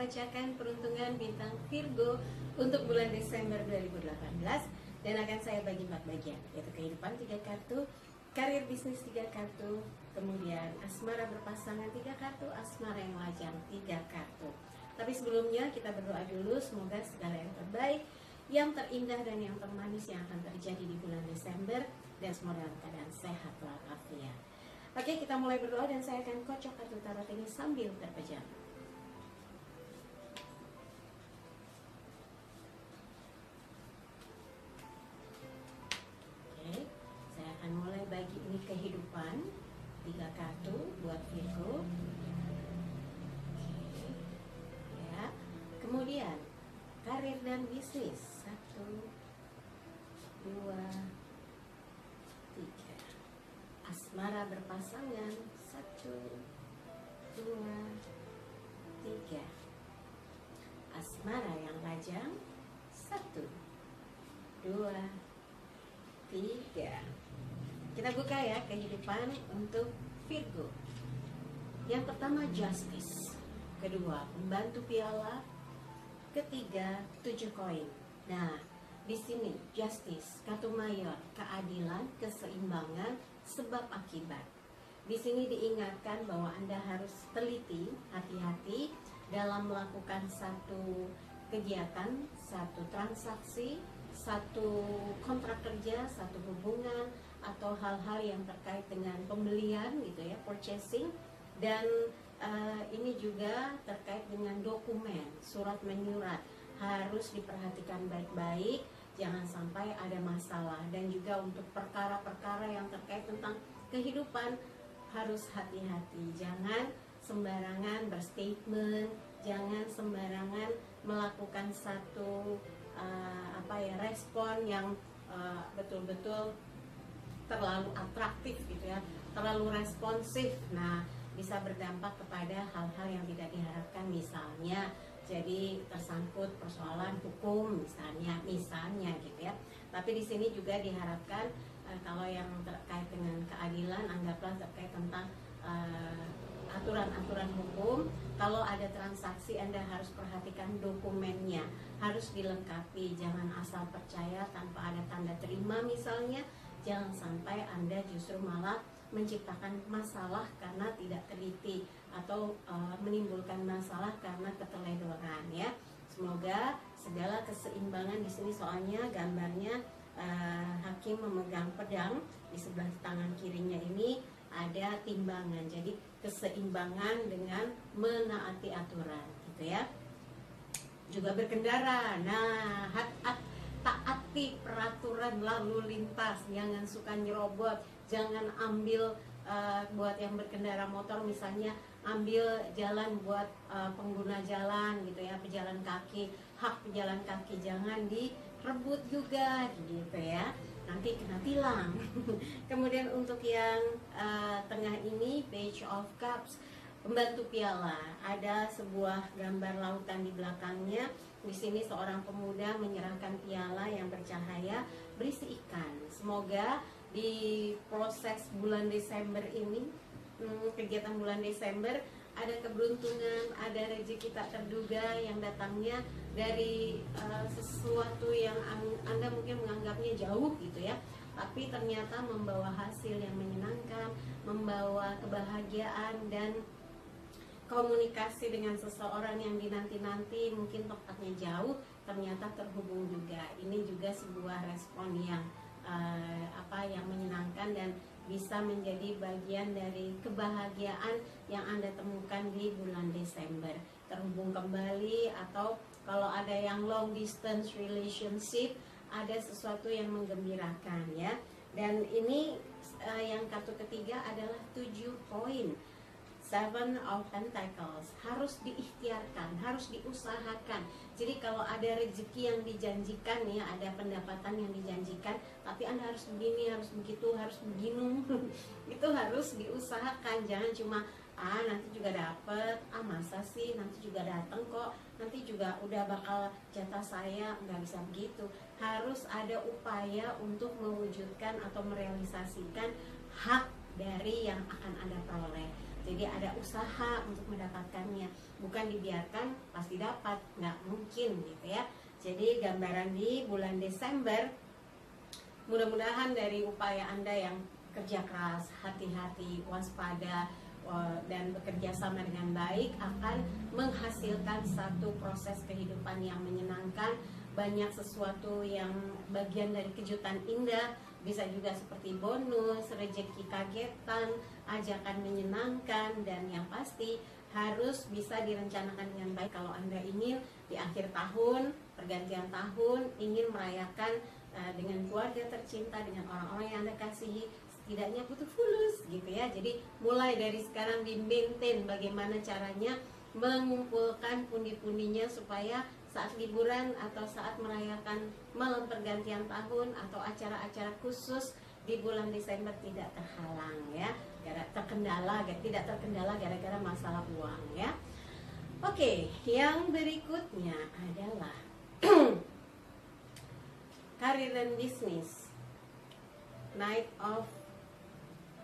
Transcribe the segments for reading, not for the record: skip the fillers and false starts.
membacakan peruntungan bintang Virgo untuk bulan Desember 2018 dan akan saya bagi 4 bagian, yaitu kehidupan 3 kartu, karir bisnis 3 kartu, kemudian asmara berpasangan 3 kartu, asmara yang lajang 3 kartu. Tapi sebelumnya kita berdoa dulu, semoga segala yang terbaik, yang terindah dan yang termanis yang akan terjadi di bulan Desember dan semua dalam keadaan sehat walafiat. Oke, kita mulai berdoa dan saya akan kocok kartu tarot ini sambil terpejam. Oke, saya akan mulai bagi ini kehidupan 3 kartu buat Virgo. Oke, ya. Kemudian karir dan bisnis 1, 2, 3. Asmara berpasangan 1, 2, 3. Asmara yang lajang 1, 2, 3. Kita buka ya kehidupan untuk Virgo. Yang pertama Justice, kedua pembantu piala, ketiga 7 koin. Nah, di sini Justice, kartu mayor, keadilan, keseimbangan, sebab akibat. Di sini diingatkan bahwa Anda harus teliti, hati-hati dalam melakukan satu kegiatan, satu transaksi, satu kontrak kerja, satu hubungan, atau hal-hal yang terkait dengan pembelian gitu ya, purchasing. Dan ini juga terkait dengan dokumen, surat menyurat, harus diperhatikan baik-baik, jangan sampai ada masalah. Dan juga untuk perkara-perkara yang terkait tentang kehidupan harus hati-hati, jangan sembarangan berstatement, jangan sembarangan melakukan satu respon yang betul-betul terlalu atraktif gitu ya, terlalu responsif. Nah, bisa berdampak kepada hal-hal yang tidak diharapkan, misalnya jadi tersangkut persoalan hukum misalnya gitu ya. Tapi di sini juga diharapkan kalau yang terkait dengan keadilan, anggaplah terkait tentang aturan-aturan hukum. Kalau ada transaksi, Anda harus perhatikan dokumennya, harus dilengkapi, jangan asal percaya tanpa ada tanda terima misalnya. Jangan sampai Anda justru malah menciptakan masalah karena tidak teliti atau menimbulkan masalah karena keteledoran ya. Semoga segala keseimbangan di sini, soalnya gambarnya hakim memegang pedang, di sebelah tangan kirinya ini ada timbangan. Jadi keseimbangan dengan menaati aturan gitu ya. Juga berkendara. Nah, taati peraturan lalu lintas, jangan suka nyerobot, jangan ambil buat yang berkendara motor misalnya, ambil jalan buat pengguna jalan gitu ya, pejalan kaki, hak pejalan kaki jangan direbut juga gitu ya, nanti kena tilang. Kemudian untuk yang tengah ini Page of Cups, pembantu piala, ada sebuah gambar lautan di belakangnya. Di sini seorang pemuda menyerahkan piala yang bercahaya berisi ikan. Semoga di proses bulan Desember ini, kegiatan bulan Desember, ada keberuntungan, ada rezeki tak terduga yang datangnya dari sesuatu yang Anda mungkin menganggapnya jauh gitu ya, tapi ternyata membawa hasil yang menyenangkan, membawa kebahagiaan dan komunikasi dengan seseorang yang dinanti-nanti, mungkin tempatnya jauh, ternyata terhubung juga. Ini juga sebuah respon yang yang menyenangkan dan bisa menjadi bagian dari kebahagiaan yang Anda temukan di bulan Desember. Terhubung kembali, atau kalau ada yang long distance relationship, ada sesuatu yang menggembirakan ya. Dan ini yang kartu ketiga adalah 7 koin. 7 of Pentacles, harus diikhtiarkan, harus diusahakan. Jadi kalau ada rezeki yang dijanjikan ya, ada pendapatan yang dijanjikan, tapi Anda harus begini, harus begitu, harus begini, itu harus diusahakan. Jangan cuma nanti juga dapet, masa sih nanti juga datang kok, nanti juga udah bakal jatah saya, nggak bisa begitu. Harus ada upaya untuk mewujudkan atau merealisasikan hak dari yang akan Anda peroleh. Jadi ada usaha untuk mendapatkannya, bukan dibiarkan pasti dapat, nggak mungkin gitu ya. Jadi gambaran di bulan Desember, mudah-mudahan dari upaya Anda yang kerja keras, hati-hati, waspada, dan bekerja sama dengan baik akan menghasilkan satu proses kehidupan yang menyenangkan, banyak sesuatu yang bagian dari kejutan indah, bisa juga seperti bonus, rezeki kagetan, ajakan menyenangkan, dan yang pasti harus bisa direncanakan dengan baik. Kalau Anda ingin di akhir tahun, pergantian tahun, ingin merayakan dengan keluarga tercinta, dengan orang-orang yang Anda kasihi, setidaknya butuh fulus gitu ya. Jadi mulai dari sekarang di-maintain bagaimana caranya mengumpulkan pundi-pundinya supaya saat liburan atau saat merayakan malam pergantian tahun atau acara-acara khusus di bulan Desember tidak terhalang ya, tidak terkendala gara-gara masalah uang ya. Oke, yang berikutnya adalah karir dan bisnis. Knight of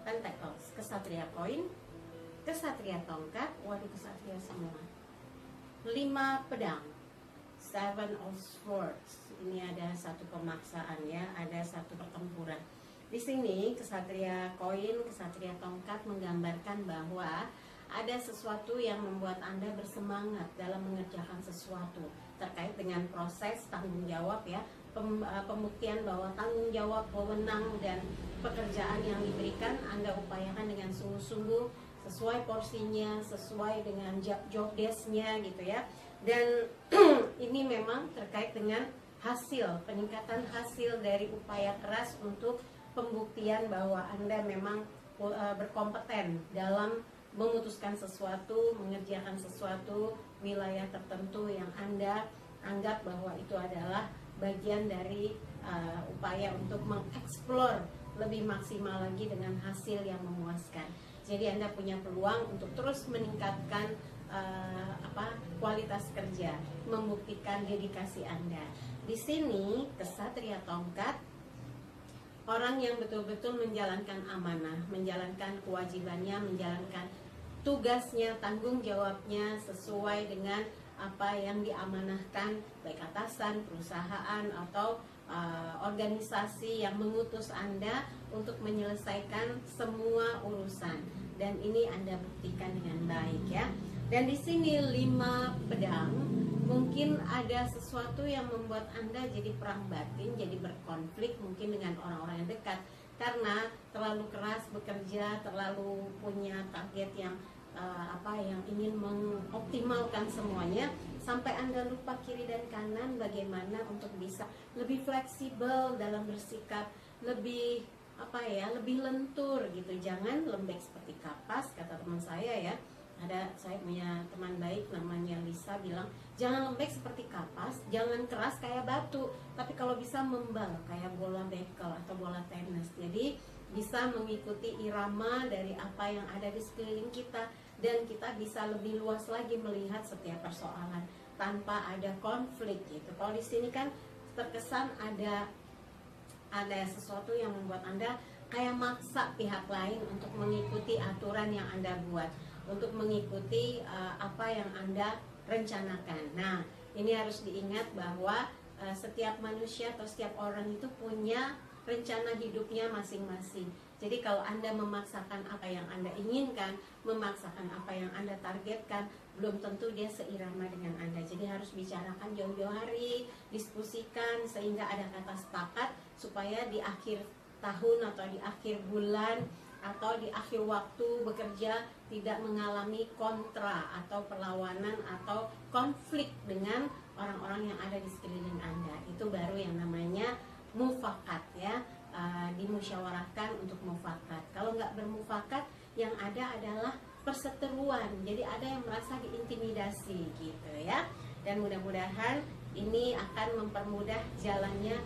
Pentacles, kesatria koin, kesatria tongkat, waduh kesatria semua. 5 pedang, Seven of Swords. Ini ada satu pemaksaan ya, ada satu pertempuran. Di sini kesatria koin, kesatria tongkat menggambarkan bahwa ada sesuatu yang membuat Anda bersemangat dalam mengerjakan sesuatu terkait dengan proses tanggung jawab ya, pembuktian bahwa tanggung jawab, wewenang dan pekerjaan yang diberikan Anda upayakan dengan sungguh-sungguh, sesuai porsinya, sesuai dengan job desk-nya gitu ya. Dan ini memang terkait dengan hasil, peningkatan hasil dari upaya keras untuk pembuktian bahwa Anda memang berkompeten dalam memutuskan sesuatu, mengerjakan sesuatu wilayah tertentu yang Anda anggap bahwa itu adalah bagian dari upaya untuk mengeksplor lebih maksimal lagi dengan hasil yang memuaskan. Jadi Anda punya peluang untuk terus meningkatkan kualitas kerja, membuktikan dedikasi Anda. Di sini kesatria tongkat, orang yang betul-betul menjalankan amanah, menjalankan kewajibannya, menjalankan tugasnya, tanggung jawabnya sesuai dengan apa yang diamanahkan, baik atasan, perusahaan atau organisasi yang mengutus Anda untuk menyelesaikan semua urusan, dan ini Anda buktikan dengan baik ya. Dan di sini 5 pedang, mungkin ada sesuatu yang membuat Anda jadi perang batin, jadi berkonflik mungkin dengan orang-orang yang dekat karena terlalu keras bekerja, terlalu punya target yang yang ingin mengoptimalkan semuanya, sampai Anda lupa kiri dan kanan bagaimana untuk bisa lebih fleksibel dalam bersikap, lebih lebih lentur gitu. Jangan lembek seperti kapas, kata teman saya ya. Saya punya teman baik namanya Lisa, bilang jangan lembek seperti kapas, jangan keras kayak batu, tapi kalau bisa membal kayak bola bekel atau bola tenis. Jadi bisa mengikuti irama dari apa yang ada di sekeliling kita, dan kita bisa lebih luas lagi melihat setiap persoalan tanpa ada konflik gitu. Kalau di sini kan terkesan ada sesuatu yang membuat Anda kayak maksa pihak lain untuk mengikuti aturan yang Anda buat, untuk mengikuti apa yang Anda rencanakan. Nah, ini harus diingat bahwa setiap manusia atau setiap orang itu punya rencana hidupnya masing-masing. Jadi kalau Anda memaksakan apa yang Anda inginkan, memaksakan apa yang Anda targetkan, belum tentu dia seirama dengan Anda. Jadi harus bicarakan jauh-jauh hari, diskusikan sehingga ada kata sepakat, supaya di akhir tahun atau di akhir bulan atau di akhir waktu bekerja tidak mengalami kontra atau perlawanan atau konflik dengan orang-orang yang ada di sekeliling Anda. Itu baru yang namanya mufakat ya, dimusyawarahkan untuk mufakat. Kalau nggak bermufakat, yang ada adalah perseteruan. Jadi ada yang merasa diintimidasi gitu ya. Dan mudah-mudahan ini akan mempermudah jalannya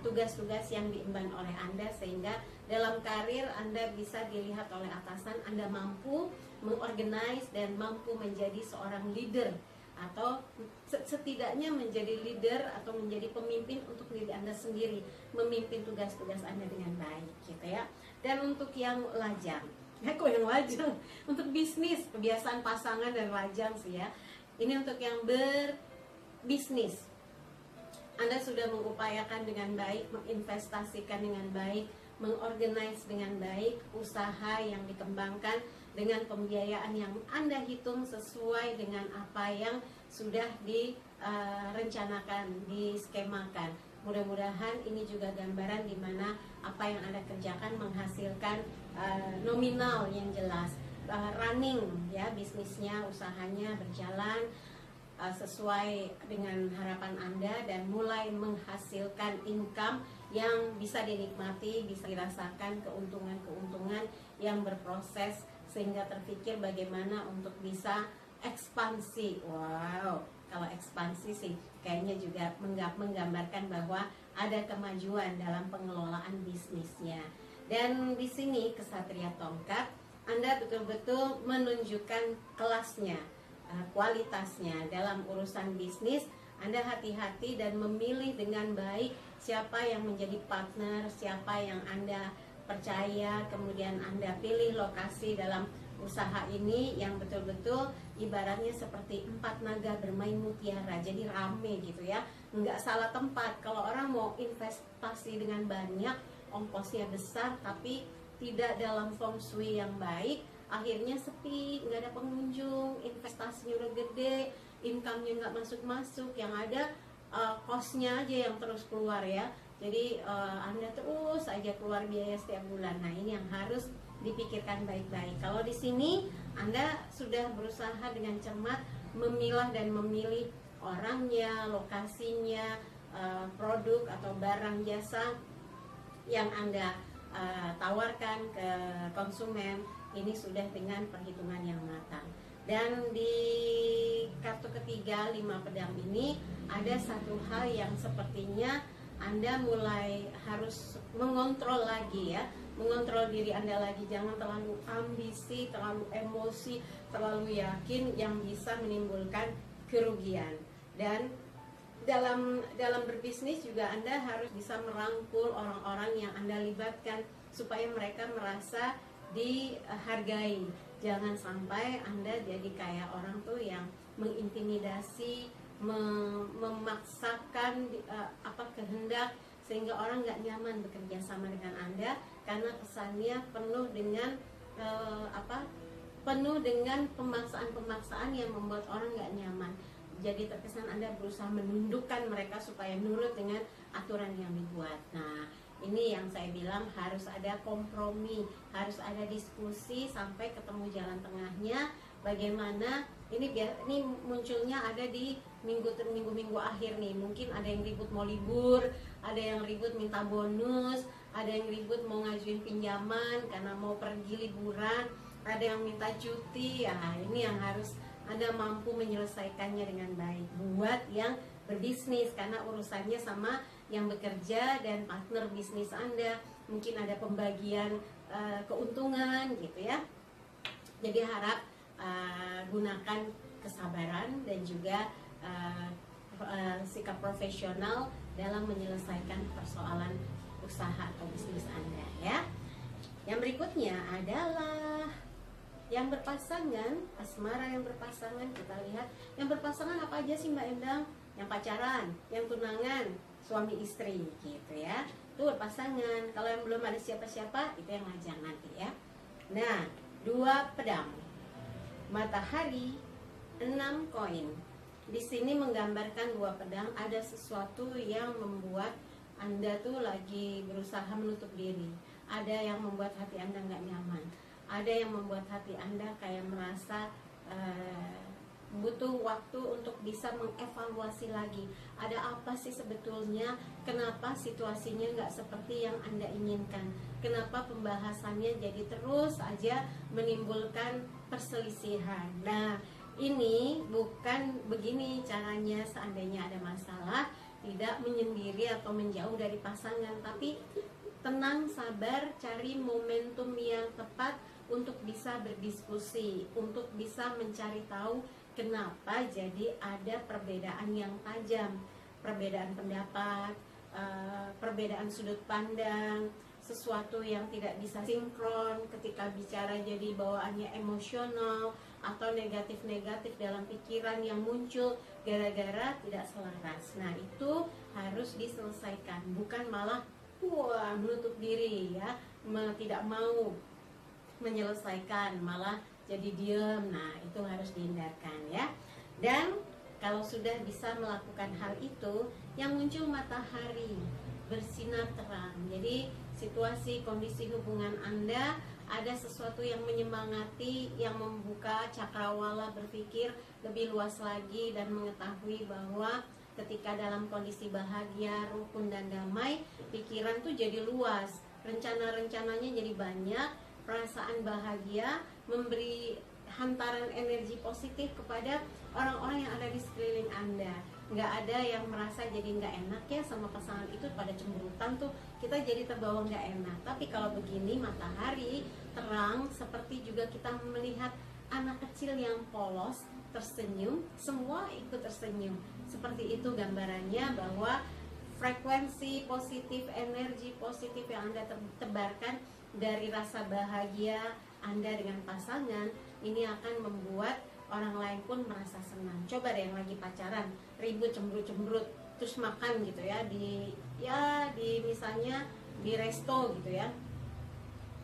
tugas-tugas yang diemban oleh Anda, sehingga dalam karir Anda bisa dilihat oleh atasan Anda mampu mengorganize dan mampu menjadi seorang leader, atau setidaknya menjadi leader atau menjadi pemimpin untuk diri Anda sendiri, memimpin tugas-tugas Anda dengan baik gitu ya. Dan untuk yang lajang, kok yang lajang untuk bisnis, kebiasaan pasangan dan lajang sih ya. Ini untuk yang berbisnis. Anda sudah mengupayakan dengan baik, menginvestasikan dengan baik, mengorganize dengan baik usaha yang dikembangkan dengan pembiayaan yang Anda hitung sesuai dengan apa yang sudah direncanakan, diskemakan. Mudah-mudahan ini juga gambaran di mana apa yang Anda kerjakan menghasilkan nominal yang jelas, running ya, bisnisnya, usahanya berjalan sesuai dengan harapan Anda dan mulai menghasilkan income yang bisa dinikmati, bisa dirasakan keuntungan-keuntungan yang berproses, sehingga terpikir bagaimana untuk bisa ekspansi. Wow, kalau ekspansi sih kayaknya juga menggambarkan bahwa ada kemajuan dalam pengelolaan bisnisnya. Dan di sini Kesatria Tongkat, Anda betul-betul menunjukkan kelasnya, kualitasnya dalam urusan bisnis. Anda hati-hati dan memilih dengan baik siapa yang menjadi partner, siapa yang Anda percaya, kemudian Anda pilih lokasi dalam usaha ini yang betul-betul ibaratnya seperti 4 naga bermain mutiara, jadi rame gitu ya, nggak salah tempat. Kalau orang mau investasi dengan banyak, ongkosnya besar, tapi tidak dalam feng shui yang baik, akhirnya sepi, nggak ada pengunjung, investasinya udah gede, income-nya nggak masuk-masuk, yang ada cost-nya aja yang terus keluar ya. Jadi Anda terus aja keluar biaya setiap bulan. Nah, ini yang harus dipikirkan baik-baik. Kalau di sini Anda sudah berusaha dengan cermat memilah dan memilih orangnya, lokasinya, produk atau barang jasa yang Anda tawarkan ke konsumen, ini sudah dengan perhitungan yang matang. Dan di kartu ketiga 5 pedang ini ada satu hal yang sepertinya Anda mulai harus mengontrol lagi ya, mengontrol diri Anda lagi. Jangan terlalu ambisi, terlalu emosi, terlalu yakin yang bisa menimbulkan kerugian. Dan dalam berbisnis juga Anda harus bisa merangkul orang-orang yang Anda libatkan supaya mereka merasa dihargai. Jangan sampai Anda jadi kayak orang tuh yang mengintimidasi, memaksakan kehendak, sehingga orang nggak nyaman bekerja sama dengan Anda karena kesannya penuh dengan penuh dengan pemaksaan-pemaksaan yang membuat orang nggak nyaman. Jadi terkesan Anda berusaha menundukkan mereka supaya nurut dengan aturan yang dibuat. Nah, ini yang saya bilang harus ada kompromi, harus ada diskusi sampai ketemu jalan tengahnya. Bagaimana ini munculnya ada di minggu akhir nih. Mungkin ada yang ribut mau libur, ada yang ribut minta bonus, ada yang ribut mau ngajuin pinjaman karena mau pergi liburan, ada yang minta cuti. Ya, ini yang harus Anda mampu menyelesaikannya dengan baik buat yang berbisnis, karena urusannya sama yang bekerja dan partner bisnis Anda. Mungkin ada pembagian keuntungan gitu ya. Jadi harap gunakan kesabaran dan juga sikap profesional dalam menyelesaikan persoalan usaha atau bisnis Anda ya. Yang berikutnya adalah yang berpasangan, asmara yang berpasangan. Kita lihat yang berpasangan apa aja sih Mbak Endang? Yang pacaran, yang tunangan, suami istri gitu ya, itu berpasangan. Kalau yang belum ada siapa-siapa, itu yang lajang nanti ya. Nah, 2 pedang, matahari, 6 koin. Di sini menggambarkan 2 pedang, ada sesuatu yang membuat Anda tuh lagi berusaha menutup diri. Ada yang membuat hati Anda nggak nyaman. Ada yang membuat hati Anda kayak merasa butuh waktu untuk bisa mengevaluasi lagi. Ada apa sih sebetulnya? Kenapa situasinya nggak seperti yang Anda inginkan? Kenapa pembahasannya jadi terus aja menimbulkan perselisihan? Nah, ini bukan begini caranya seandainya ada masalah. Tidak menyendiri atau menjauh dari pasangan, tapi tenang, sabar, cari momentum yang tepat untuk bisa berdiskusi, untuk bisa mencari tahu kenapa jadi ada perbedaan yang tajam, perbedaan pendapat, perbedaan sudut pandang, sesuatu yang tidak bisa sinkron, ketika bicara jadi bawaannya emosional atau negatif-negatif dalam pikiran yang muncul gara-gara tidak selaras. Nah, itu harus diselesaikan, bukan malah menutup diri ya, tidak mau menyelesaikan, malah jadi diem. Nah, itu harus dihindarkan ya. Dan kalau sudah bisa melakukan hal itu, yang muncul matahari bersinar terang. Jadi situasi kondisi hubungan Anda ada sesuatu yang menyemangati, yang membuka cakrawala berpikir lebih luas lagi dan mengetahui bahwa ketika dalam kondisi bahagia, rukun dan damai, pikiran tuh jadi luas, rencana-rencananya jadi banyak, perasaan bahagia memberi hantaran energi positif kepada orang-orang yang ada di sekeliling Anda. Nggak ada yang merasa jadi nggak enak ya sama pasangan itu, pada cemburutan tuh kita jadi terbawa nggak enak. Tapi kalau begini matahari terang, seperti juga kita melihat anak kecil yang polos tersenyum, semua ikut tersenyum. Seperti itu gambarannya, bahwa frekuensi positif, energi positif yang Anda tebarkan dari rasa bahagia Anda dengan pasangan ini akan membuat orang lain pun merasa senang. Coba deh yang lagi pacaran, ribut, cemberut, terus makan gitu ya, di misalnya di resto gitu ya,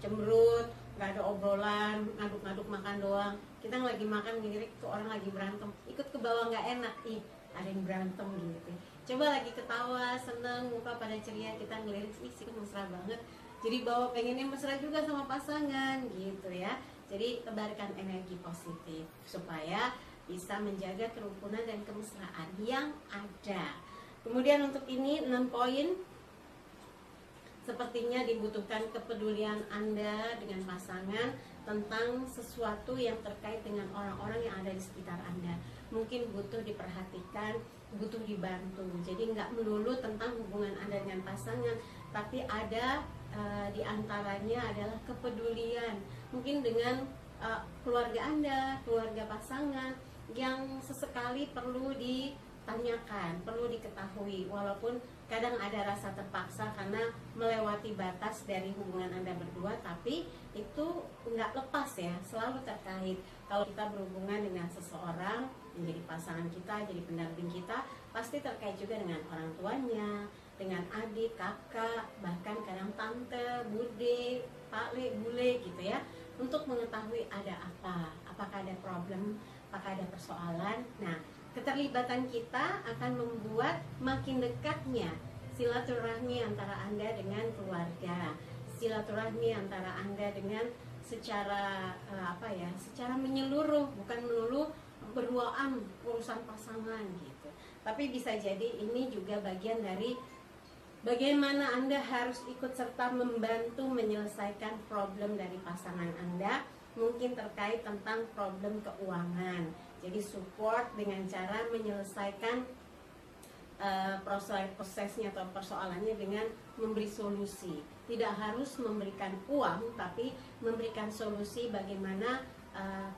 cemberut, nggak ada obrolan, ngaduk-ngaduk makan doang. Kita lagi makan ngelirik ke orang lagi berantem, ikut ke bawah nggak enak, ih ada yang berantem gitu. Coba lagi ketawa, seneng, muka pada ceria, kita ngelirik, ih sih mesra banget. Jadi bawa pengennya mesra juga sama pasangan gitu ya. Jadi tebarkan energi positif supaya bisa menjaga kerukunan dan kemesraan yang ada. Kemudian untuk ini 6 poin. Sepertinya dibutuhkan kepedulian Anda dengan pasangan tentang sesuatu yang terkait dengan orang-orang yang ada di sekitar Anda. Mungkin butuh diperhatikan, butuh dibantu. Jadi nggak melulu tentang hubungan Anda dengan pasangan, tapi ada di antaranya adalah kepedulian. Mungkin dengan keluarga Anda, keluarga pasangan yang sesekali perlu ditanyakan, perlu diketahui, walaupun kadang ada rasa terpaksa karena melewati batas dari hubungan Anda berdua, tapi itu nggak lepas ya, selalu terkait. Kalau kita berhubungan dengan seseorang menjadi pasangan kita, jadi pendamping kita, pasti terkait juga dengan orang tuanya, dengan adik, kakak, bahkan kadang tante, bude, pakle, bule gitu ya, untuk mengetahui ada apa, apakah ada problem, apakah ada persoalan. Nah, keterlibatan kita akan membuat makin dekatnya silaturahmi antara Anda dengan keluarga, silaturahmi antara Anda dengan secara secara menyeluruh, bukan melulu berduaan urusan pasangan gitu. Tapi bisa jadi ini juga bagian dari bagaimana Anda harus ikut serta membantu menyelesaikan problem dari pasangan Anda. Mungkin terkait tentang problem keuangan. Jadi support dengan cara menyelesaikan prosesnya atau persoalannya dengan memberi solusi. Tidak harus memberikan uang, tapi memberikan solusi bagaimana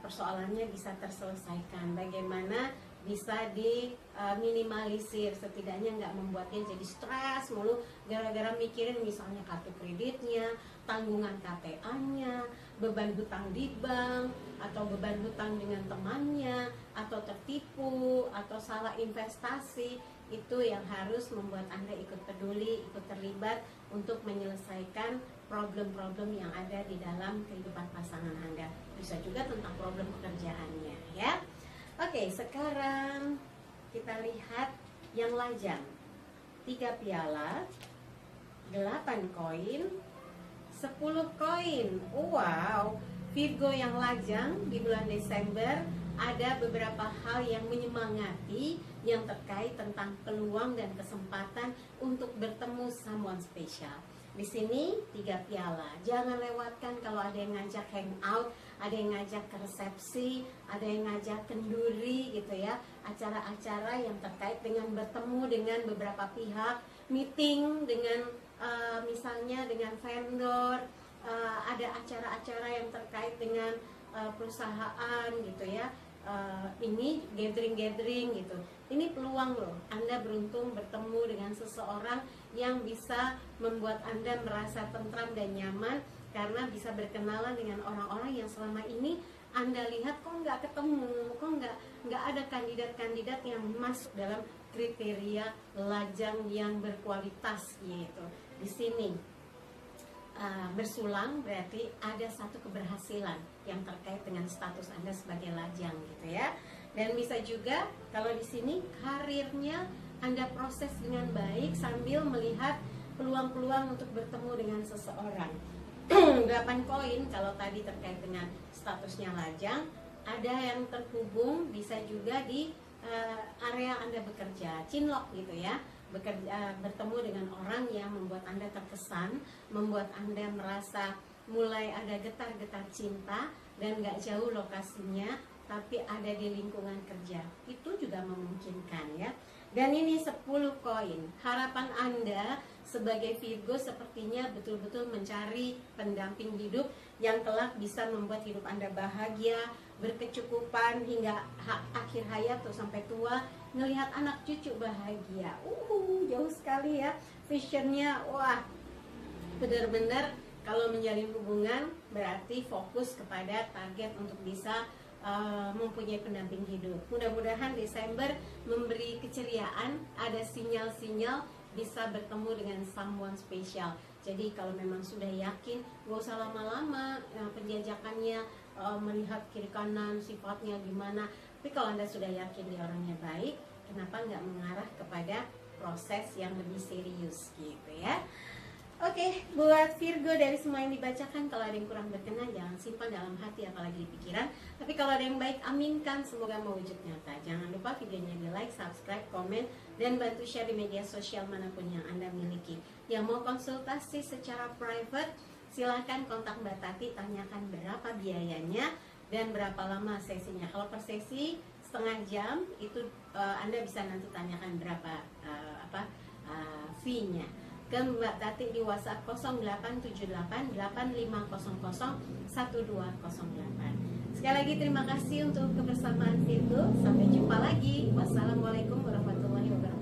persoalannya bisa terselesaikan, bagaimana bisa diminimalisir, setidaknya nggak membuat dia jadi stres mulu gara-gara mikirin misalnya kartu kreditnya, tanggungan KTA-nya, beban hutang di bank, atau beban hutang dengan temannya, atau tertipu, atau salah investasi. Itu yang harus membuat Anda ikut peduli, ikut terlibat untuk menyelesaikan problem-problem yang ada di dalam kehidupan pasangan Anda. Bisa juga tentang problem pekerjaannya ya. Oke, sekarang kita lihat yang lajang. 3 piala, 8 koin, 10 koin. Wow, Virgo yang lajang di bulan Desember ada beberapa hal yang menyemangati yang terkait tentang peluang dan kesempatan untuk bertemu someone spesial. Di sini 3 piala. Jangan lewatkan kalau ada yang ngajak hangout, ada yang ngajak ke resepsi, ada yang ngajak kenduri gitu ya. Acara-acara yang terkait dengan bertemu dengan beberapa pihak, meeting dengan misalnya dengan vendor, ada acara-acara yang terkait dengan perusahaan gitu ya. ini gathering gitu. Ini peluang loh, Anda beruntung bertemu dengan seseorang yang bisa membuat Anda merasa tentram dan nyaman, karena bisa berkenalan dengan orang-orang yang selama ini Anda lihat kok nggak ketemu, kok nggak ada kandidat-kandidat yang masuk dalam kriteria lajang yang berkualitas gitu. Di sini bersulang berarti ada satu keberhasilan yang terkait dengan status Anda sebagai lajang gitu ya. Dan bisa juga kalau di sini karirnya Anda proses dengan baik sambil melihat peluang-peluang untuk bertemu dengan seseorang. 8 koin kalau tadi terkait dengan statusnya lajang, ada yang terhubung bisa juga di area Anda bekerja, cinlok gitu ya. Bertemu dengan orang yang membuat Anda terkesan, membuat Anda merasa mulai ada getar-getar cinta, dan gak jauh lokasinya tapi ada di lingkungan kerja, itu juga memungkinkan ya. Dan ini 10 koin. Harapan Anda sebagai Virgo sepertinya betul-betul mencari pendamping hidup yang kelak bisa membuat hidup Anda bahagia, berkecukupan hingga akhir hayat atau sampai tua, melihat anak cucu bahagia. Jauh sekali ya visionnya. Wah, benar-benar kalau menjalin hubungan berarti fokus kepada target untuk bisa mempunyai pendamping hidup. Mudah-mudahan Desember memberi keceriaan, ada sinyal-sinyal bisa bertemu dengan someone spesial. Jadi kalau memang sudah yakin, gak usah lama-lama penjajakannya, melihat kiri kanan sifatnya gimana. Tapi kalau Anda sudah yakin dia orangnya baik, kenapa nggak mengarah kepada proses yang lebih serius gitu ya. Oke, buat Virgo dari semua yang dibacakan, kalau ada yang kurang berkenan jangan simpan dalam hati apalagi di pikiran. Tapi kalau ada yang baik, aminkan, semoga mewujud nyata. Jangan lupa videonya di like, subscribe, komen, dan bantu share di media sosial manapun yang Anda miliki. Yang mau konsultasi secara private, silahkan kontak Mbak Tati, tanyakan berapa biayanya dan berapa lama sesinya. Kalau per sesi setengah jam itu Anda bisa nanti tanyakan berapa fee-nya ke Mbak Tati di WhatsApp 0878 8500 1208. Sekali lagi terima kasih untuk kebersamaan Virgo. Sampai jumpa lagi. Wassalamualaikum warahmatullahi wabarakatuh.